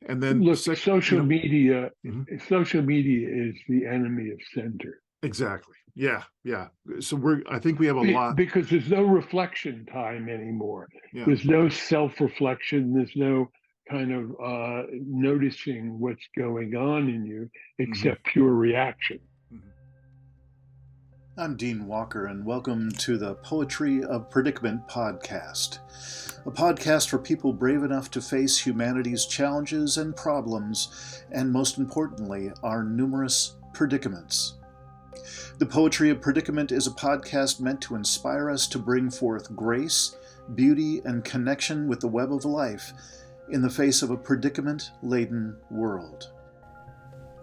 And then Look, social know, media, mhm, social media is the enemy of center. exactly. Yeah, yeah. So I think we have a lot. Because there's no reflection time anymore. Yeah. There's no self-reflection. There's no kind of noticing what's going on in you Hmm. except pure reaction. Hmm. I'm Dean Walker, and welcome to the Poetry of Predicament podcast, a podcast for people brave enough to face humanity's challenges and problems, and most importantly, our numerous predicaments. The Poetry of Predicament is a podcast meant to inspire us to bring forth grace, beauty, and connection with the web of life in the face of a predicament-laden world.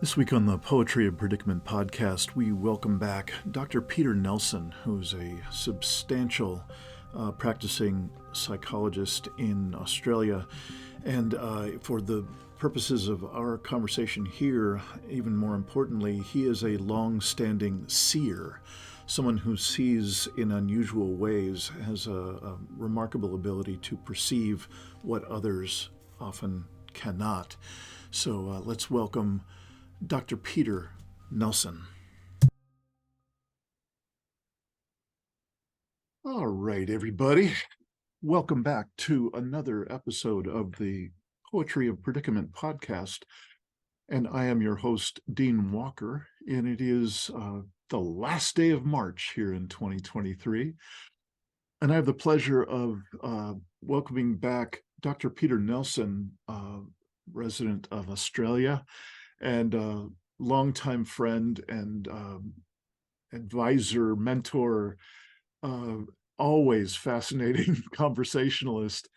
This week on the Poetry of Predicament podcast, we welcome back Dr. Peter Nelson, who's a substantial practicing psychologist in Australia. And for the purposes of our conversation here, even more importantly, he is a long-standing seer, someone who sees in unusual ways, has a remarkable ability to perceive what others often cannot. So let's welcome Dr. Peter Nelson. All right, everybody. Welcome back to another episode of the Poetry of Predicament podcast. And I am your host, Dean Walker, and it is the last day of March here in 2023. And I have the pleasure of welcoming back Dr. Peter Nelson, resident of Australia, and longtime friend and advisor, mentor, always fascinating conversationalist.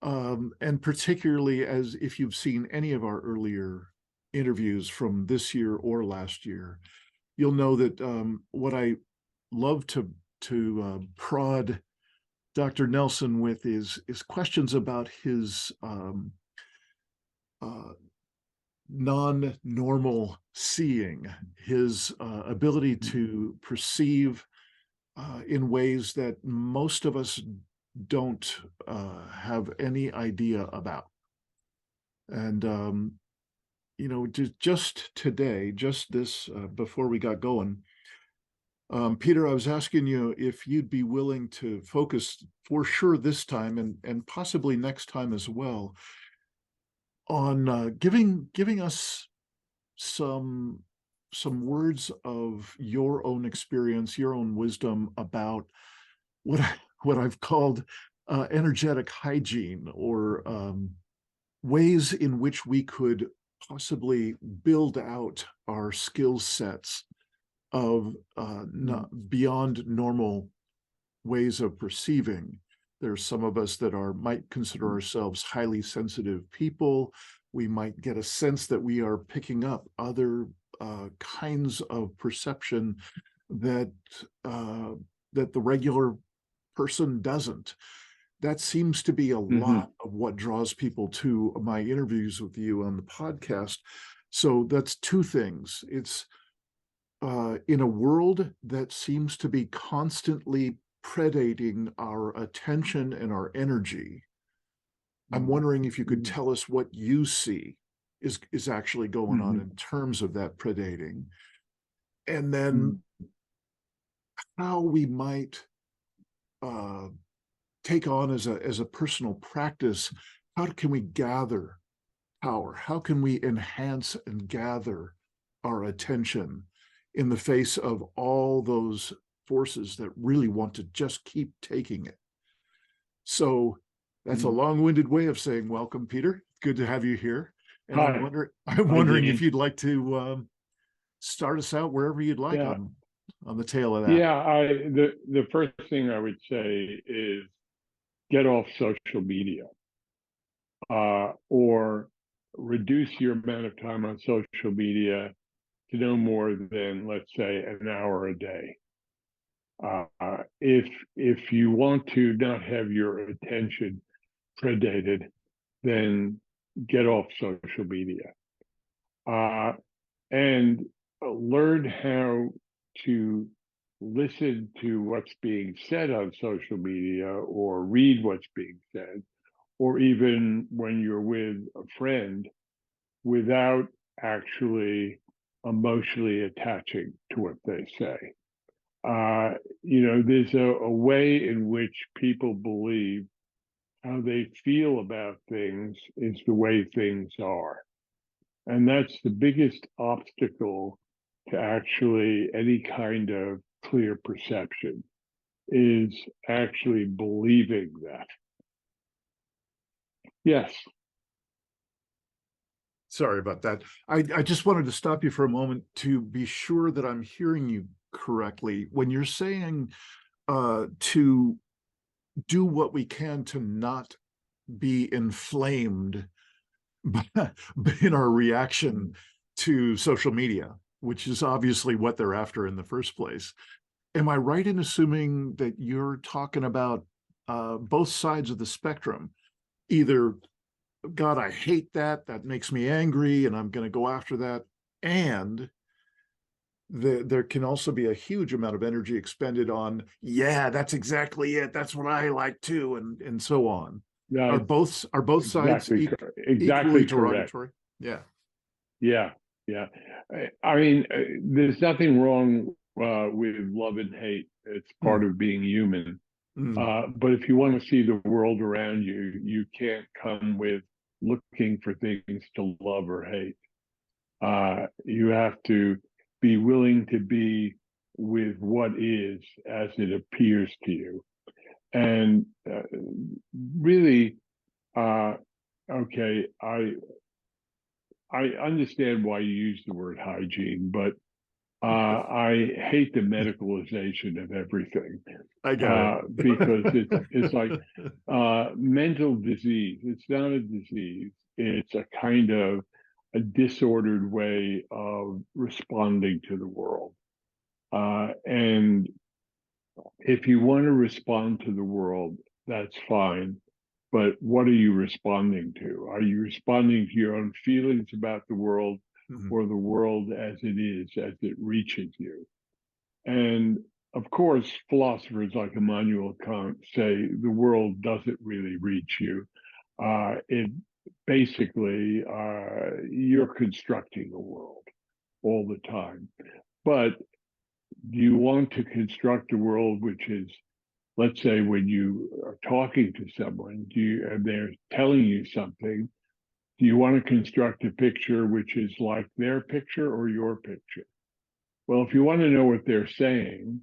And particularly as if you've seen any of our earlier interviews from this year or last year, you'll know that what I love to prod Dr. Nelson with is questions about his non-normal seeing, his ability to perceive in ways that most of us don't have any idea about. And, just today, just this, before we got going, Peter, I was asking you if you'd be willing to focus for sure this time and possibly next time as well on giving us some words of your own experience, your own wisdom about what I've called energetic hygiene, or ways in which we could possibly build out our skill sets of beyond normal ways of perceiving. There's some of us that might consider ourselves highly sensitive people. We might get a sense that we are picking up other kinds of perception that that the regular person doesn't. That seems to be a lot of what draws people to my interviews with you on the podcast. So that's two things. It's in a world that seems to be constantly predating our attention and our energy, I'm wondering if you could tell us what you see is actually going on in terms of that predating, and then how we might take on as a personal practice. How can we gather power? How can we enhance and gather our attention in the face of all those forces that really want to just keep taking it? So that's a long-winded way of saying welcome, Peter. Good to have you here. And Hi. I'm wondering if you'd like to start us out wherever you'd like Yeah. on the tail of that. Yeah, the first thing I would say is get off social media, or reduce your amount of time on social media to no more than, let's say, an hour a day. If you want to not have your attention predated, then get off social media, and learn how to listen to what's being said on social media or read what's being said, or even when you're with a friend, without actually emotionally attaching to what they say. There's a way in which people believe how they feel about things is the way things are. And that's the biggest obstacle to actually any kind of clear perception, is actually believing that. Yes. Sorry about that. I just wanted to stop you for a moment to be sure that I'm hearing you correctly. When you're saying to do what we can to not be inflamed in our reaction to social media, which is obviously what they're after in the first place. Am I right in assuming that you're talking about both sides of the spectrum? Either, God, I hate that, that makes me angry, and I'm going to go after that. And there can also be a huge amount of energy expended on, yeah, that's exactly it. That's what I like too, and so on. Are That's both sides exactly equally correct. derogatory? Yeah. Yeah. I mean, there's nothing wrong with love and hate. It's part of being human. But if you want to see the world around you, you can't come with looking for things to love or hate. You have to be willing to be with what is as it appears to you. And really, okay, I understand why you use the word hygiene, but I hate the medicalization of everything. I got it. Because it's like mental disease. It's not a disease. It's a kind of a disordered way of responding to the world. And if you want to respond to the world, that's fine. But what are you responding to? Are you responding to your own feelings about the world, or the world as it is, as it reaches you? And of course, philosophers like Immanuel Kant say the world doesn't really reach you. It basically, you're constructing the world all the time. But do you want to construct a world which is, let's say, when you are talking to someone, and they're telling you something, do you want to construct a picture which is like their picture or your picture? Well, if you want to know what they're saying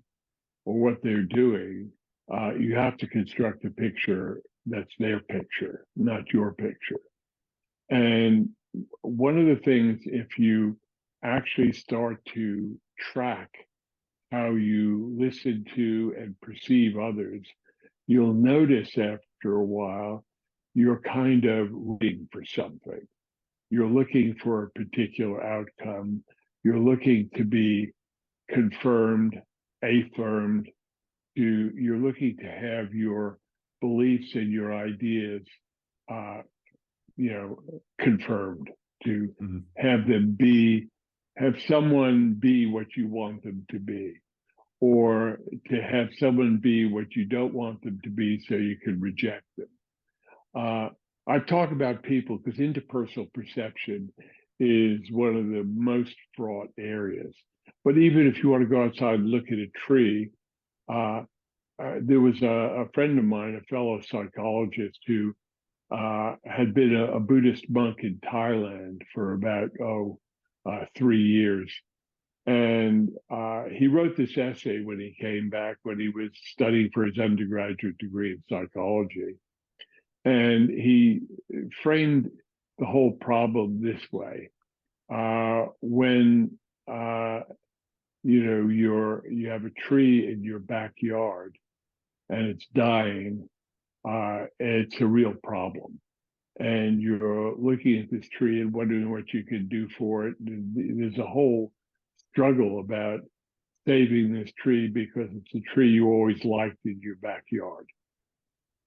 or what they're doing, you have to construct a picture that's their picture, not your picture. And one of the things, if you actually start to track how you listen to and perceive others, you'll notice after a while you're kind of rooting for something. You're looking for a particular outcome. You're looking to be confirmed, affirmed. You're looking to have your beliefs and your ideas, confirmed. To have them be, have someone be what you want them to be, or to have someone be what you don't want them to be, so you can reject them. I've talked about people because interpersonal perception is one of the most fraught areas. But even if you want to go outside and look at a tree, there was a friend of mine, a fellow psychologist, who had been a Buddhist monk in Thailand for about 3 years. And he wrote this essay when he came back, when he was studying for his undergraduate degree in psychology. And he framed the whole problem this way. When you have a tree in your backyard and it's dying, it's a real problem. And you're looking at this tree and wondering what you can do for it. There's a whole struggle about saving this tree because it's a tree you always liked in your backyard.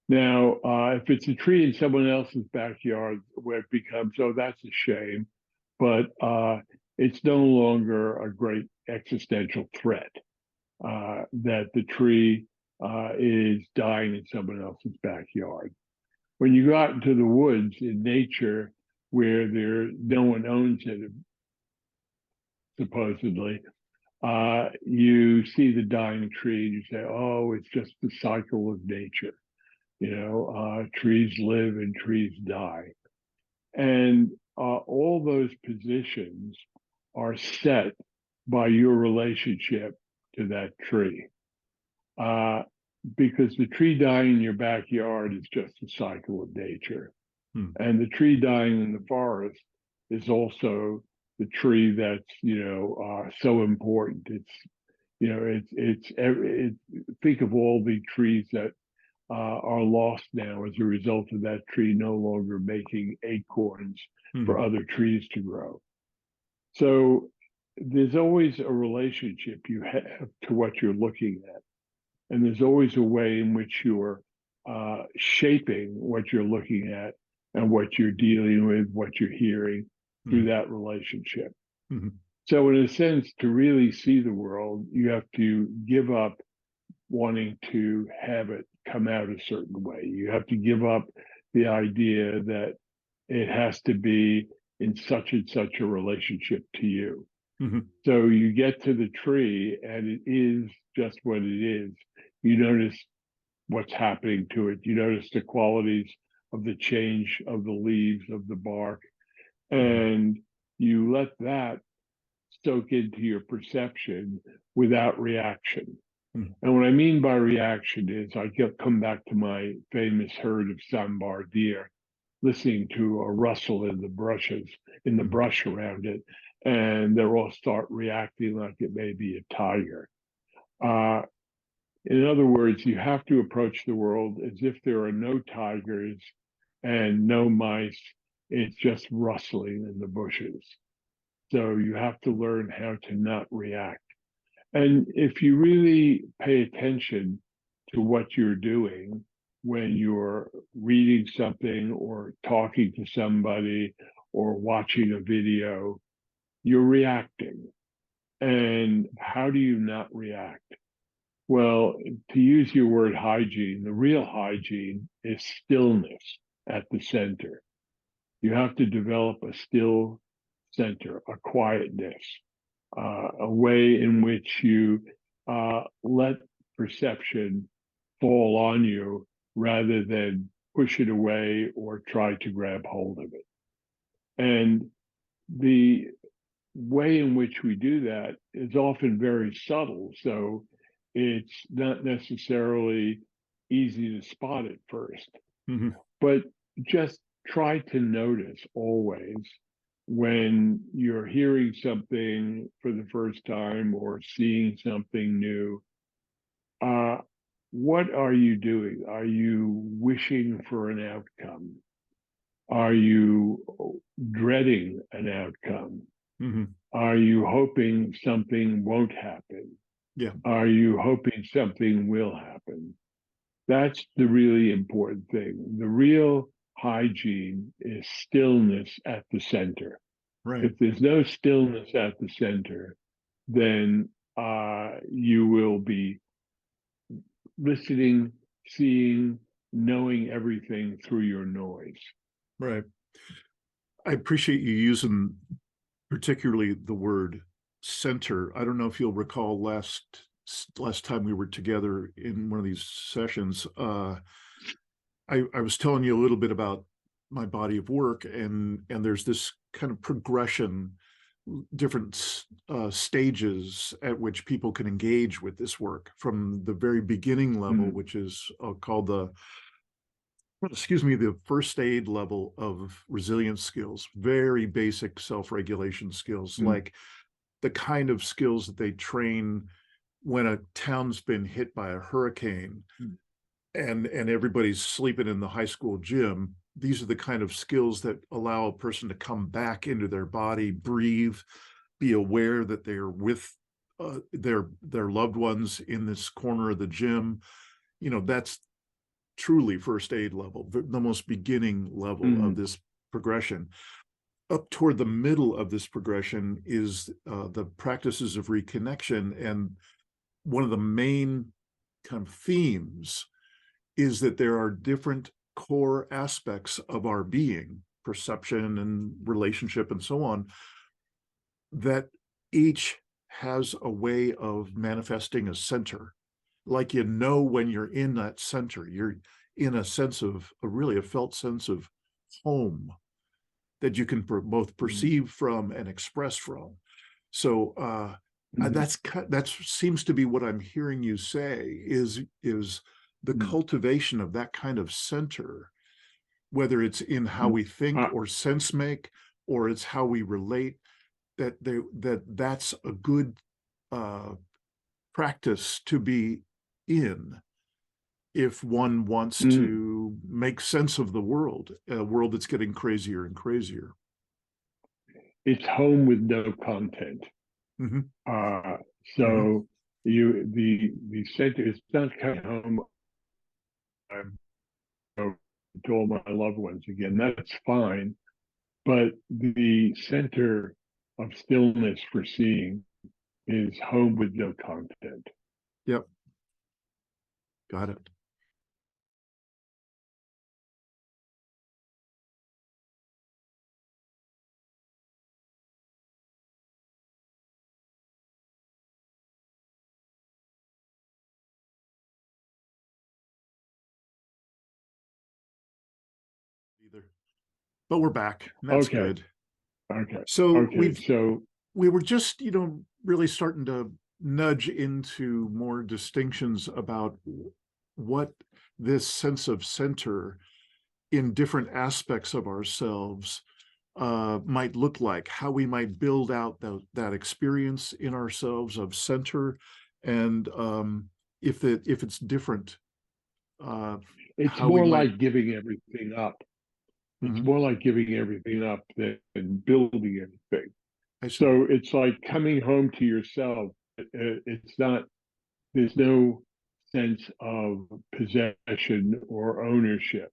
Now, if it's a tree in someone else's backyard, where it becomes, oh, that's a shame, but it's no longer a great existential threat that the tree is dying in someone else's backyard. When you go out into the woods in nature where no one owns it, supposedly, you see the dying tree and you say, oh, it's just the cycle of nature. Trees live and trees die. And all those positions are set by your relationship to that tree. Because the tree dying in your backyard is just a cycle of nature. And the tree dying in the forest is also the tree that's, so important. Think of all the trees that are lost now as a result of that tree no longer making acorns for other trees to grow. So there's always a relationship you have to what you're looking at. And there's always a way in which you're shaping what you're looking at and what you're dealing with, what you're hearing through that relationship. So in a sense, to really see the world, you have to give up wanting to have it come out a certain way. You have to give up the idea that it has to be in such and such a relationship to you. So you get to the tree and it is just what it is. You notice what's happening to it. You notice the qualities of the change of the leaves, of the bark, and you let that soak into your perception without reaction. And what I mean by reaction is come back to my famous herd of sambar deer, listening to a rustle in the brushes, in the brush around it, and they'll all start reacting like it may be a tiger. In other words, you have to approach the world as if there are no tigers and no mice. It's just rustling in the bushes. So you have to learn how to not react. And if you really pay attention to what you're doing when you're reading something or talking to somebody or watching a video, you're reacting. And how do you not react? Well, to use your word hygiene, the real hygiene is stillness at the center. You have to develop a still center, a quietness, a way in which you let perception fall on you rather than push it away or try to grab hold of it. And the way in which we do that is often very subtle. So it's not necessarily easy to spot at first, but just try to notice always when you're hearing something for the first time or seeing something new. What are you doing? Are you wishing for an outcome? Are you dreading an outcome? Are you hoping something won't happen? Are you hoping something will happen? That's the really important thing. The real hygiene is stillness at the center. If there's no stillness at the center, then you will be listening, seeing, knowing everything through your noise. Right. I appreciate you using particularly the word center. I don't know if you'll recall last time we were together in one of these sessions, I was telling you a little bit about my body of work, and there's this kind of progression, different stages at which people can engage with this work, from the very beginning level, which is called the first aid level of resilience skills, very basic self-regulation skills, like the kind of skills that they train when a town's been hit by a hurricane and everybody's sleeping in the high school gym. These are the kind of skills that allow a person to come back into their body, breathe, be aware that they're with their loved ones in this corner of the gym. That's truly first aid level, the most beginning level of this progression. Up toward the middle of this progression is the practices of reconnection. And one of the main kind of themes is that there are different core aspects of our being, perception and relationship and so on, that each has a way of manifesting a center. Like, when you're in that center, you're in a sense of a felt sense of home that you can both perceive from and express from. So that seems to be what I'm hearing you say is the cultivation of that kind of center, whether it's in how we think or sense make, or it's how we relate, that's a good practice to be in if one wants to make sense of the world, a world that's getting crazier and crazier. It's home with no content. So the center is not coming home to all my loved ones again. That's fine. But the center of stillness for seeing is home with no content. Yep. Got it. But we're back. And that's good. Okay. So we were just, really starting to nudge into more distinctions about what this sense of center in different aspects of ourselves might look like, how we might build out that experience in ourselves of center, and if it's different. It's more like giving everything up. It's more like giving everything up than building anything. So it's like coming home to yourself. It's not, there's no sense of possession or ownership.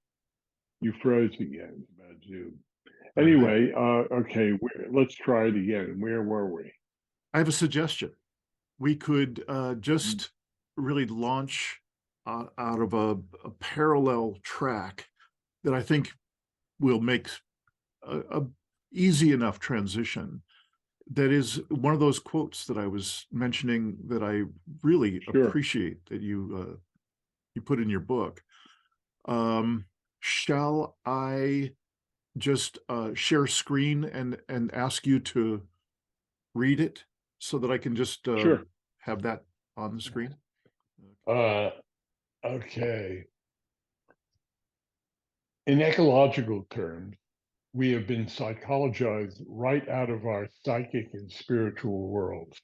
You froze again about Zoom. Anyway, okay, let's try it again. Where were we? I have a suggestion. We could just really launch out of a parallel track that I think will make a easy enough transition. That is one of those quotes that I was mentioning that I really appreciate that you put in your book. Shall I just share screen and ask you to read it so that I can just have that on the screen? Okay. In ecological terms, we have been psychologized right out of our psychic and spiritual worlds,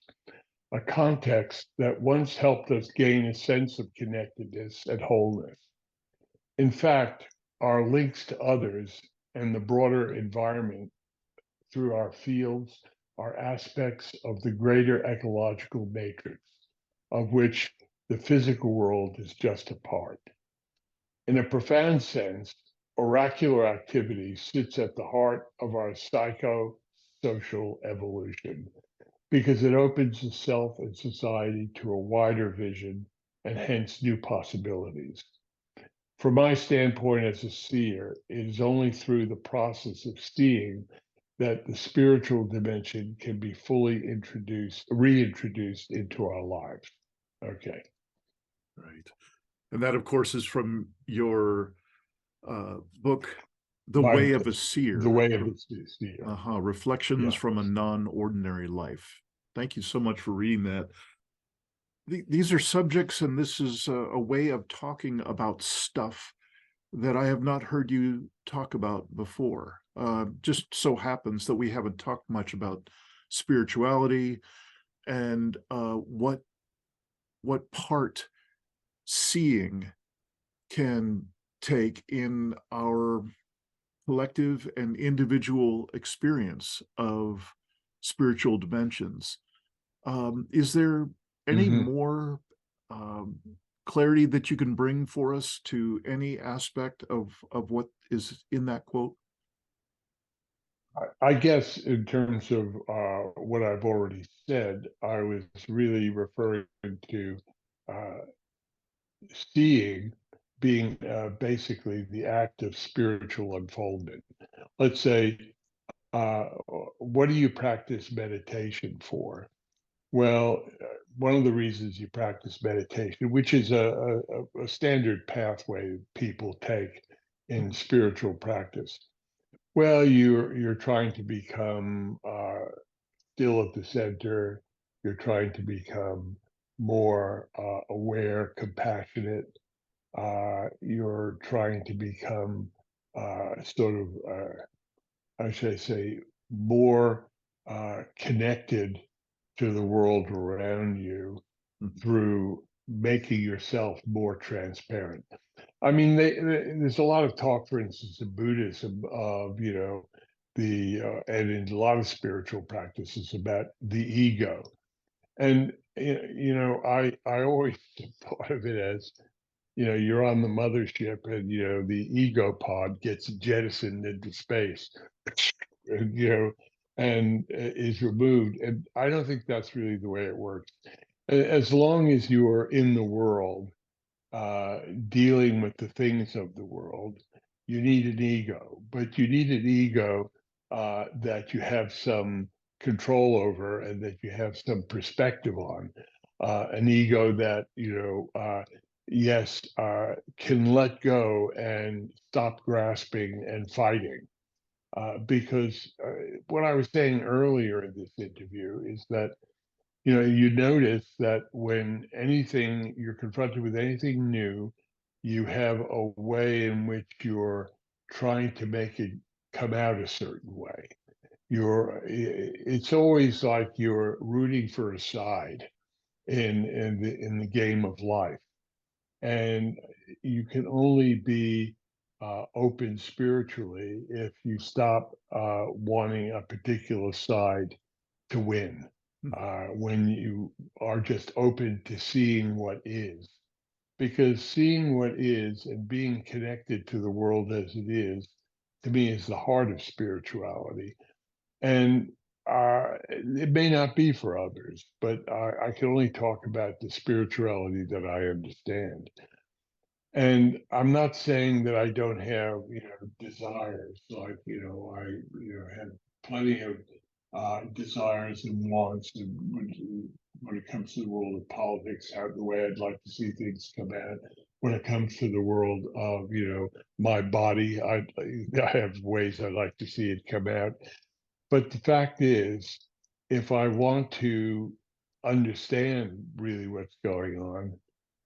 a context that once helped us gain a sense of connectedness and wholeness. In fact, our links to others and the broader environment through our fields are aspects of the greater ecological matrix, of which the physical world is just a part. In a profound sense, oracular activity sits at the heart of our psycho-social evolution because it opens the self and society to a wider vision and hence new possibilities. From my standpoint as a seer, it is only through the process of seeing that the spiritual dimension can be fully reintroduced into our lives. Okay. Right. And that, of course, is from your book, The Way of a Seer. The Way of a Seer. Reflections from a Non-Ordinary Life. Thank you so much for reading that. These are subjects, and this is a way of talking about stuff that I have not heard you talk about before. Just so happens that we haven't talked much about spirituality and what part seeing can take in our collective and individual experience of spiritual dimensions. Is there any more clarity that you can bring for us to any aspect of what is in that quote? I guess in terms of what I've already said, I was really referring to seeing being basically the act of spiritual unfoldment. Let's say, uh, what do you practice meditation for? Well, one of the reasons you practice meditation, which is a standard pathway people take in spiritual practice. Well, you're trying to become still at the center. You're trying to become more aware, compassionate. You're trying to become sort of, how should I say, more connected to the world around you Mhm. through making yourself more transparent. I mean, there's a lot of talk, for instance, in Buddhism of, and in a lot of spiritual practices about the ego. And, I always thought of it as, you're on the mothership and, the ego pod gets jettisoned into space, and, is removed. And I don't think that's really the way it works. As long as you are in the world, uh, dealing with the things of the world, you need an ego, but you need an ego that you have some control over and that you have some perspective on. An ego that, yes, can let go and stop grasping and fighting. Because what I was saying earlier in this interview is that you notice that when anything you're confronted with anything new, you have a way in which you're trying to make it come out a certain way. It's always like you're rooting for a side in the game of life, and you can only be open spiritually if you stop wanting a particular side to win, when you are just open to seeing what is. Because seeing what is and being connected to the world as it is, to me, is the heart of spirituality. And it may not be for others, but I can only talk about the spirituality that I understand. And I'm not saying that I don't have, desires. Like, I, have plenty of desires and wants, and when it comes to the world of politics, how the way I'd like to see things come out. When it comes to the world of, my body, I have ways I'd like to see it come out. But the fact is, if I want to understand really what's going on,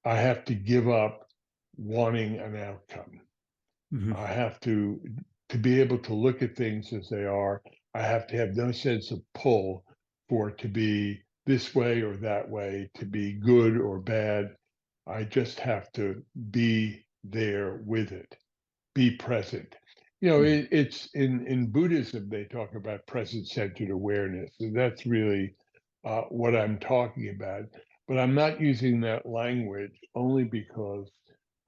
I have to give up wanting an outcome. Mhm. I have to be able to look at things as they are. I have to have no sense of pull for it to be this way or that way, to be good or bad. I just have to be there with it, be present. Mhm. It's in Buddhism, they talk about present-centered awareness, and that's really what I'm talking about. But I'm not using that language only because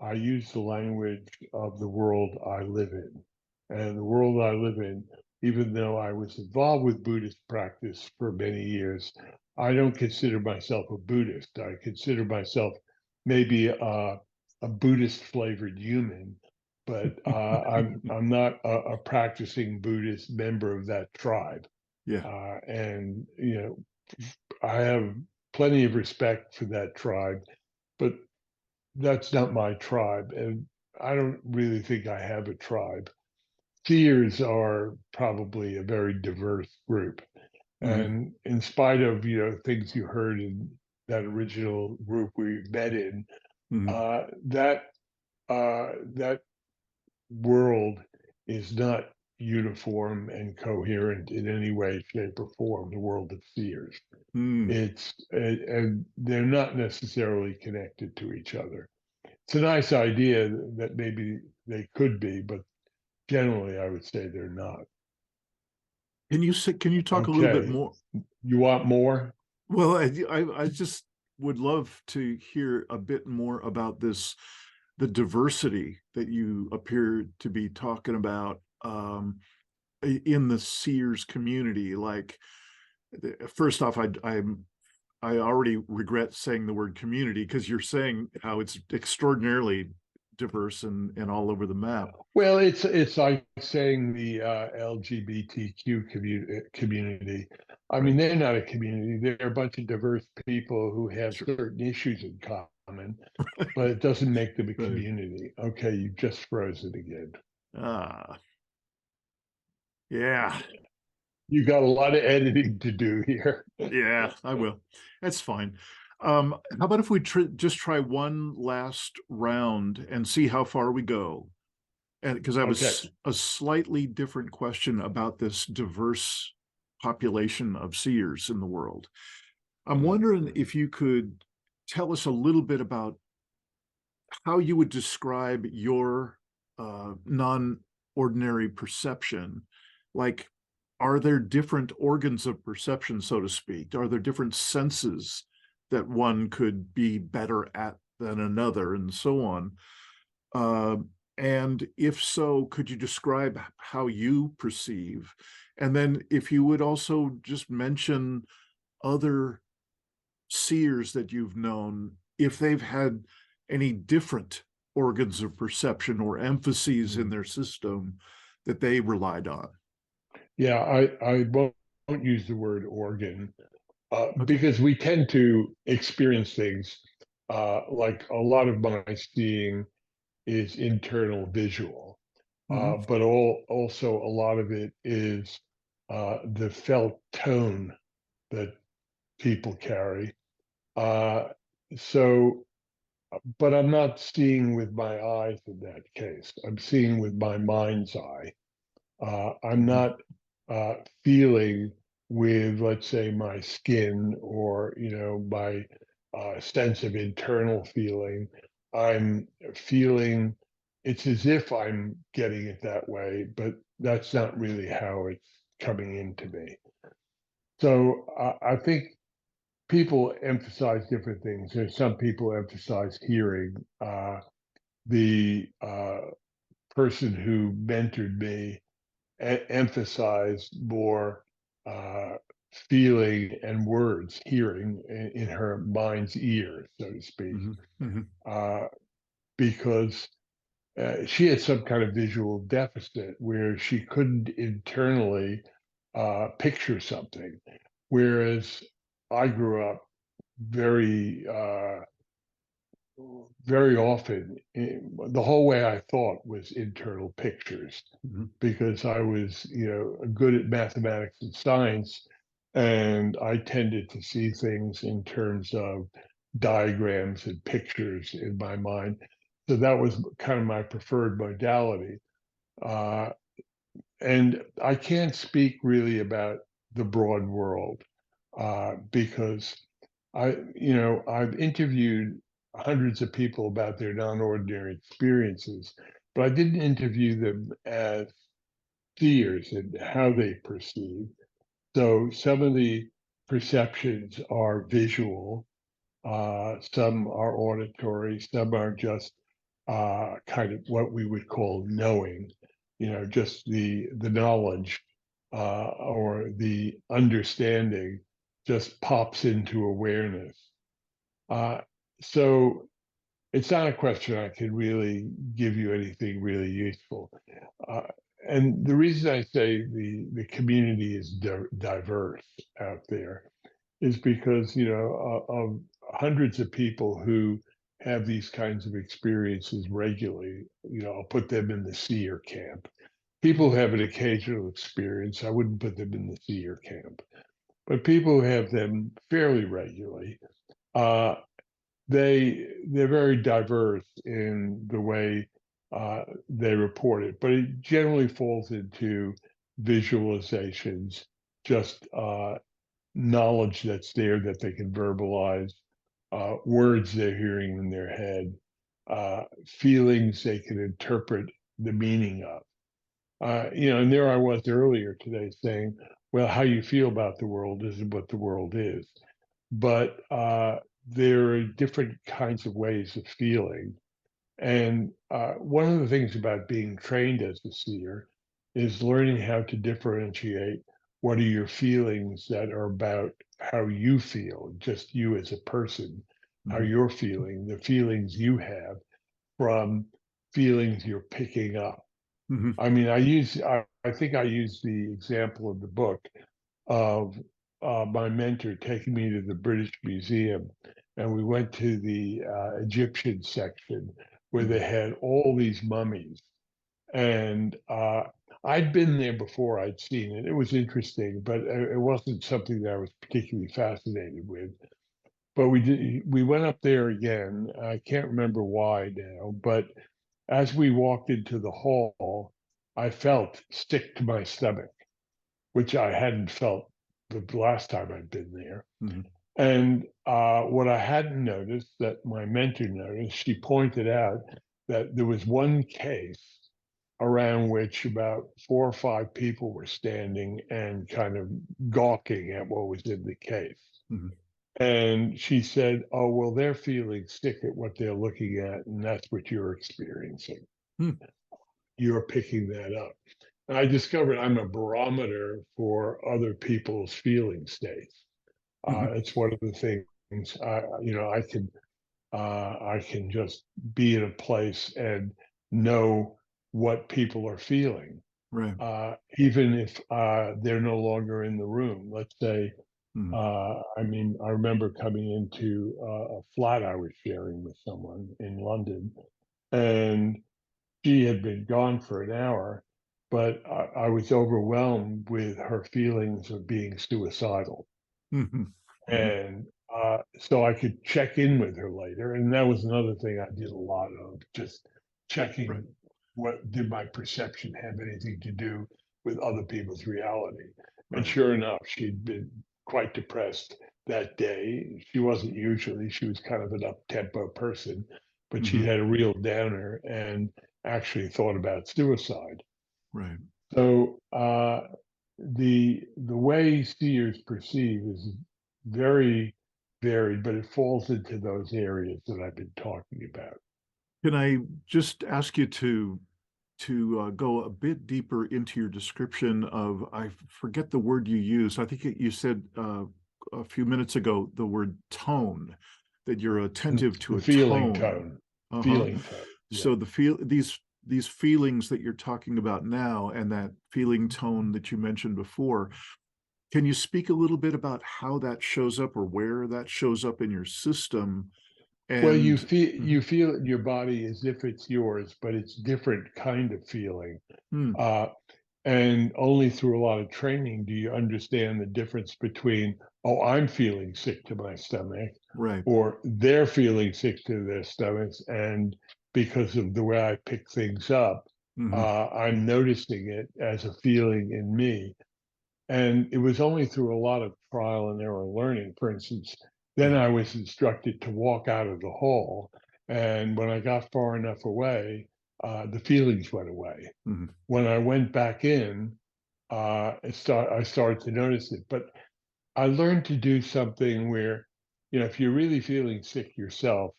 I use the language of the world I live in. And the world I live in, even though I was involved with Buddhist practice for many years, I don't consider myself a Buddhist. I consider myself maybe a Buddhist flavored human, but I'm not a practicing Buddhist member of that tribe. Yeah. And I have plenty of respect for that tribe, but that's not my tribe, and I don't really think I have a tribe. Seers are probably a very diverse group, Mhm. and in spite of things you heard in that original group we met in, Mhm. that world is not uniform and coherent in any way, shape, or form. The world of seers, Mm. and they're not necessarily connected to each other. It's a nice idea that maybe they could be, but generally, I would say they're not. Can you talk a little bit Okay, more? you want more? Well, I just would love to hear a bit more about this, the diversity that you appear to be talking about, in the Seers community. Like, first off, I already regret saying the word community, because you're saying how it's extraordinarily diverse and all over the map. Well, it's like saying the LGBTQ community. I mean, they're not a community. They're a bunch of diverse people who have Sure. certain issues in common, but it doesn't make them a Right. community. Okay, you just froze it again. Ah, yeah, You got a lot of editing to do here. yeah, I will. That's fine. How about if we just try one last round and see how far we go? And because I have Okay. a slightly different question about this diverse population of seers in the world. I'm wondering if you could tell us a little bit about how you would describe your non-ordinary perception. Like, are there different organs of perception, so to speak? Are there different senses that one could be better at than another, and so on? Uh, and if so, could you describe how you perceive? And then if you would also just mention other seers that you've known, if they've had any different organs of perception or emphases in their system that they relied on. Yeah, I won't use the word organ Okay. because we tend to experience things like a lot of my seeing is internal visual, Mm-hmm. but also a lot of it is the felt tone that people carry. Uh, so, but I'm not seeing with my eyes in that case. I'm seeing with my mind's eye. I'm Mm-hmm. not feeling with, let's say, my skin or my sense of internal feeling. I'm feeling it's as if I'm getting it that way, but that's not really how it's coming into me. So I think people emphasize different things. There's some people emphasize hearing. The person who mentored me emphasized more feeling and words, hearing in her mind's ear, so to speak, Mm-hmm. Mm-hmm. uh, because she had some kind of visual deficit where she couldn't internally picture something. Whereas I grew up very very often, the whole way I thought was internal pictures Mm-hmm. because I was, good at mathematics and science, and I tended to see things in terms of diagrams and pictures in my mind. So that was kind of my preferred modality. Uh, and I can't speak really about the broad world because I've interviewed hundreds of people about their non-ordinary experiences, but I didn't interview them as seers and how they perceive. So some of the perceptions are visual, some are auditory, some are just kind of what we would call knowing, just the knowledge or the understanding just pops into awareness. Uh, so it's not a question I could really give you anything really useful. Uh, and the reason I say the community is diverse out there is because, of hundreds of people who have these kinds of experiences regularly, I'll put them in the seer camp. People who have an occasional experience, I wouldn't put them in the seer camp. But people who have them fairly regularly, uh, they're very diverse in the way they report it, but it generally falls into visualizations, just knowledge that's there that they can verbalize, words they're hearing in their head, feelings they can interpret the meaning of. And there I was earlier today saying, well, how you feel about the world isn't what the world is. But there are different kinds of ways of feeling. And one of the things about being trained as a seer is learning how to differentiate what are your feelings that are about how you feel, just you as a person, how Mm-hmm. you're feeling, the feelings you have from feelings you're picking up. Mhm. I mean, I think I use the example of the book of my mentor taking me to the British Museum, and we went to the Egyptian section where they Mhm. had all these mummies. And I'd been there before, I'd seen it. It was interesting, but it wasn't something that I was particularly fascinated with. But we went up there again. I can't remember why now, but as we walked into the hall, I felt sick to my stomach, which I hadn't felt the last time I'd been there. Mhm. And what I hadn't noticed that my mentor noticed, she pointed out that there was one case around which about 4 or 5 people were standing and kind of gawking at what was in the case. Mhm. And she said, "Oh, well, they're feeling sick at what they're looking at, and that's what you're experiencing. Hmm. You're picking that up." And I discovered I'm a barometer for other people's feeling states. Mhm. It's one of the things I can just be in a place and know what people are feeling, Right. even if they're no longer in the room. Let's say, Mhm. I mean, I remember coming into a flat I was sharing with someone in London, and she had been gone for an hour, but I was overwhelmed with her feelings of being suicidal. Mhm. Mhm. And so I could check in with her later. And that was another thing I did a lot of, just Right. checking what did my perception have anything to do with other people's reality. And Right. sure enough, she'd been quite depressed that day. She wasn't usually, she was kind of an up-tempo person, but she Mhm. had a real downer and actually thought about suicide. Right. So the way seers perceive is very varied, but it falls into those areas that I've been talking about. Can I just ask you to go a bit deeper into your description of, I forget the word you used. I think you said a few minutes ago the word tone, that you're attentive to The a tone. Uh-huh. feeling tone, yeah. So these feelings that you're talking about now and that feeling tone that you mentioned before, can you speak a little bit about how that shows up or where that shows up in your system? Well, And you feel it in your body as if it's yours, but it's different kind of feeling. hmm, Uh, and only through a lot of training do you understand the difference between, oh, I'm feeling sick to my stomach, right. or they're feeling sick to their stomachs. And because of the way I pick things up, Hmm. I'm noticing it as a feeling in me. And it was only through a lot of trial and error learning. For instance, then Yeah. I was instructed to walk out of the hall. And when I got far enough away, the feelings went away. Hmm. When I went back in, I started to notice it. But I learned to do something where, if you're really feeling sick yourself,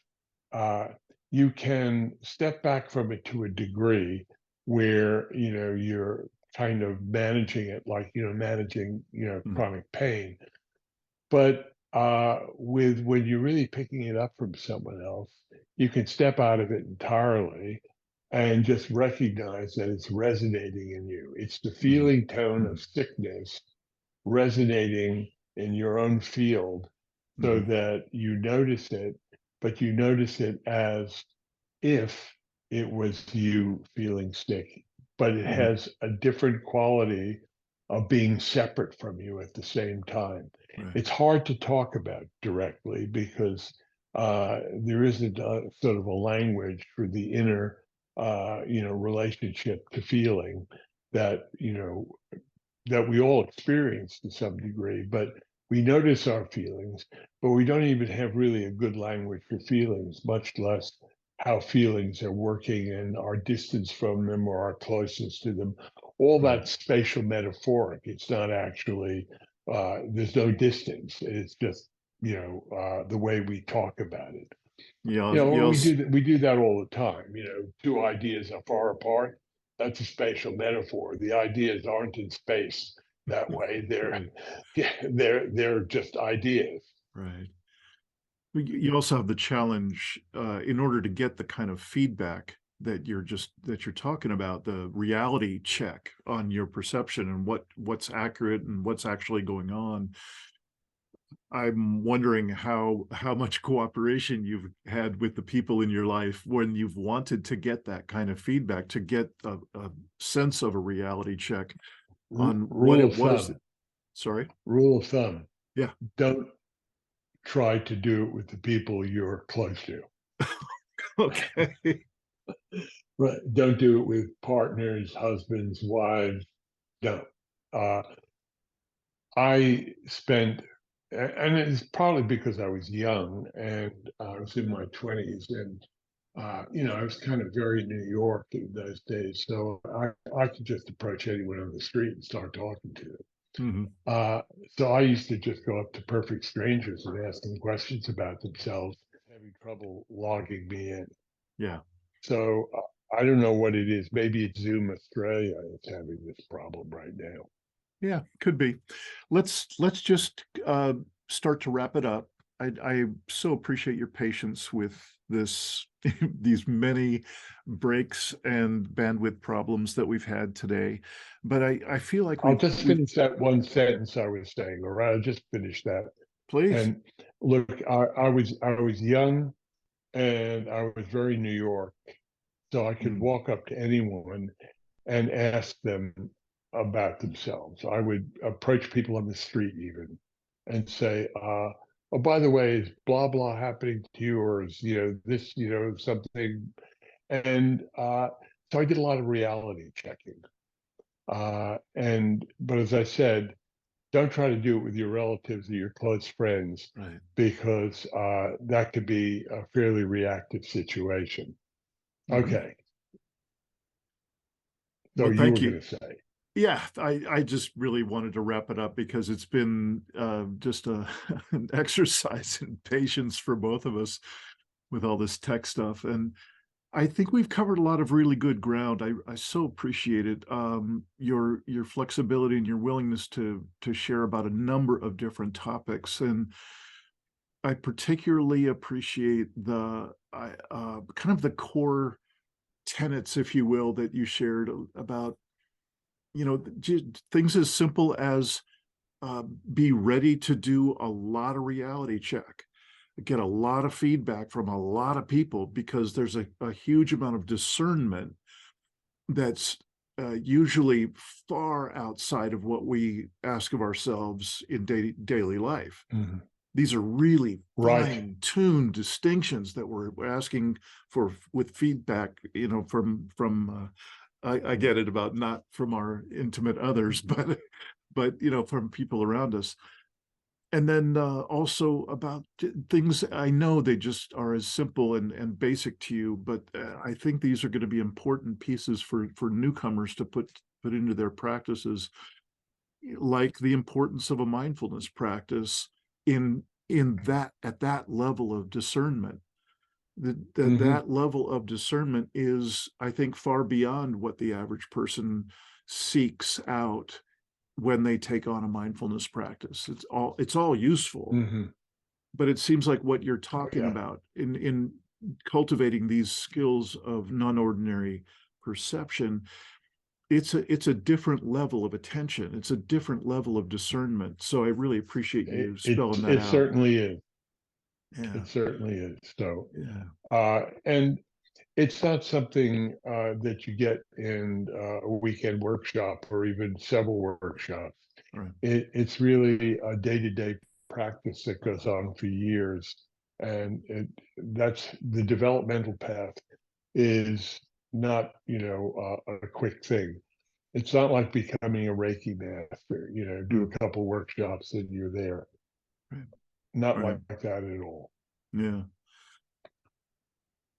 uh, you can step back from it to a degree where, you're kind of managing it like, managing, chronic pain. But with when you're really picking it up from someone else, you can step out of it entirely and just recognize that it's resonating in you. It's the Hmm. feeling tone Hmm. of sickness resonating in your own field so Hmm. that you notice it, but you notice it as if it was you feeling sick, but it Hmm. has a different quality of being separate from you at the same time. Right. It's hard to talk about directly because there isn't a sort of a language for the inner, relationship to feeling that, that we all experience to some degree, but we notice our feelings, but we don't even have really a good language for feelings, much less how feelings are working and our distance from them or our closeness to them. All Right. that spatial metaphoric. It's not actually, there's no distance. It's just, the way we talk about it. Yeah. Yeah. We do that all the time. Two ideas are far apart. That's a spatial metaphor. The ideas aren't in space that way. They're Right. yeah, they're just ideas. Right. But you also have the challenge, in order to get the kind of feedback that you're talking about, the reality check on your perception and what's accurate and what's actually going on. I'm wondering how much cooperation you've had with the people in your life when you've wanted to get that kind of feedback, to get a sense of a reality check on what Rule it of was. thumb. Sorry? Rule of thumb. Yeah. Don't try to do it with the people you're close to. Okay. Right. Don't do it with partners, husbands, wives. Don't. I spent, and it's probably because I was young and I was in my 20s, and I was kind of very New York in those days, so I could just approach anyone on the street and start talking to them. Mhm. So I used to just go up to perfect strangers and ask them questions about themselves, having trouble logging me in. Yeah. So I don't know what it is. Maybe it's Zoom Australia that's having this problem right now. Yeah, could be. Let's just start to wrap it up. I so appreciate your patience with this these many breaks and bandwidth problems that we've had today. But I feel like I'll just finish that one sentence I was saying, all right? I'll just finish that. please. And look, I was young and I was very New York, so I could walk up to anyone and ask them about themselves. I would approach people on the street even and say, "Oh, by the way, is blah blah happening to you, or is this something?" And so I did a lot of reality checking. But as I said, don't try to do it with your relatives or your close friends, Right. because that could be a fairly reactive situation. Mhm. Okay. So Well, you thank were you. going to say. Yeah, I just really wanted to wrap it up because it's been just an exercise in patience for both of us with all this tech stuff. And I think we've covered a lot of really good ground. I so appreciate it. Your flexibility and your willingness to share about a number of different topics. And I particularly appreciate the kind of the core tenets, if you will, that you shared about, things as simple as be ready to do a lot of reality check, get a lot of feedback from a lot of people, because there's a huge amount of discernment that's usually far outside of what we ask of ourselves in daily life. Mhm. These are really Right. fine-tuned distinctions that we're asking for with feedback, from I get it about not from our intimate others, but from people around us. And then also about things I know they just are as simple and basic to you, but I think these are going to be important pieces for newcomers to put into their practices, like the importance of a mindfulness practice in that at that level of discernment. That level of discernment is, I think, far beyond what the average person seeks out when they take on a mindfulness practice. It's all useful, Hmm. but it seems like what you're talking Yeah. about in cultivating these skills of non-ordinary perception, it's a different level of attention. It's a different level of discernment. So I really appreciate you spelling that It out. certainly is. Yeah. It certainly is. So, Yeah. and it's not something that you get in a weekend workshop or even several workshops. All right. It's really a day-to-day practice that goes on for years, and that's the developmental path is not a quick thing. It's not like becoming a Reiki master. Do Mm. a couple workshops and you're there. Right. Not Right. like that at all. Yeah.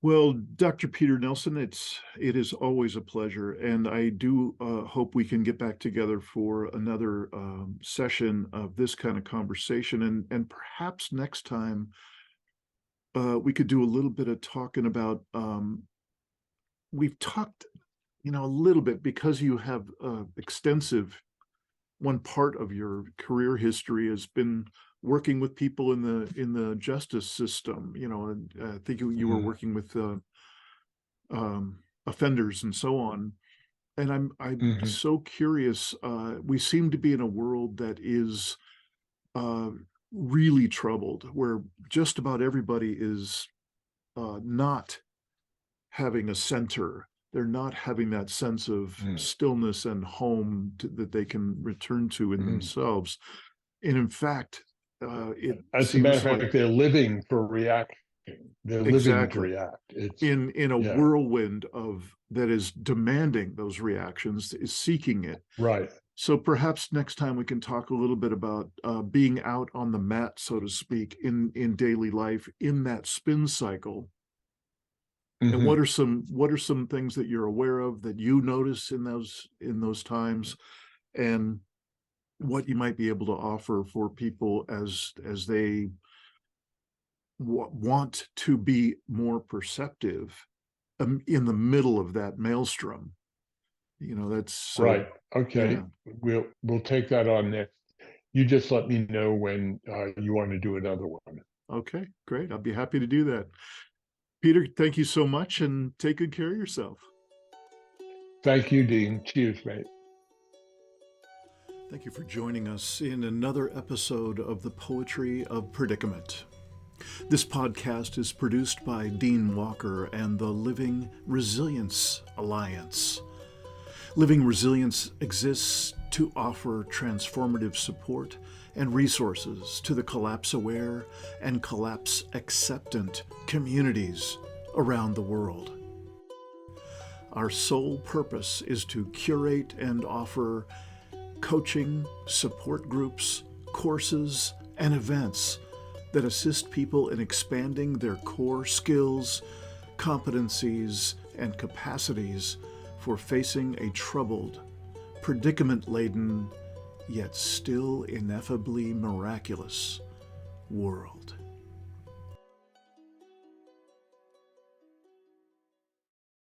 Well, Dr. Peter Nelson, it is always a pleasure, and I do hope we can get back together for another session of this kind of conversation, and perhaps next time we could do a little bit of talking about. We've talked, a little bit, because you have extensive. One part of your career history has been working with people in the justice system. And I think you were Mhm. working with. offenders and so on. And I'm Mhm. so curious. We seem to be in a world that is uh, really troubled, where just about everybody is not having a center. They're not having that sense of Mm. stillness and home that they can return to in Mhm. themselves. And in fact, it As a matter seems of like fact, they're living for reaction. They're living to exactly react. It's in a yeah, whirlwind of that is demanding those reactions, is seeking it. right. So perhaps next time we can talk a little bit about being out on the mat, so to speak, in daily life, in that spin cycle. And Mhm. what are some things that you're aware of that you notice in those times, and what you might be able to offer for people as they want to be more perceptive in the middle of that maelstrom. That's so, Right. Okay. yeah. We'll take that on next. You just let me know when you want to do another one. Okay, great. I'll be happy to do that. Peter, thank you so much, and take good care of yourself. Thank you, Dean. Cheers, mate. Thank you for joining us in another episode of the Poetry of Predicament. This podcast is produced by Dean Walker and the Living Resilience Alliance. Living Resilience exists to offer transformative support and resources to the collapse-aware and collapse-acceptant communities around the world. Our sole purpose is to curate and offer coaching, support groups, courses, and events that assist people in expanding their core skills, competencies, and capacities for facing a troubled, predicament-laden, yet still ineffably miraculous world.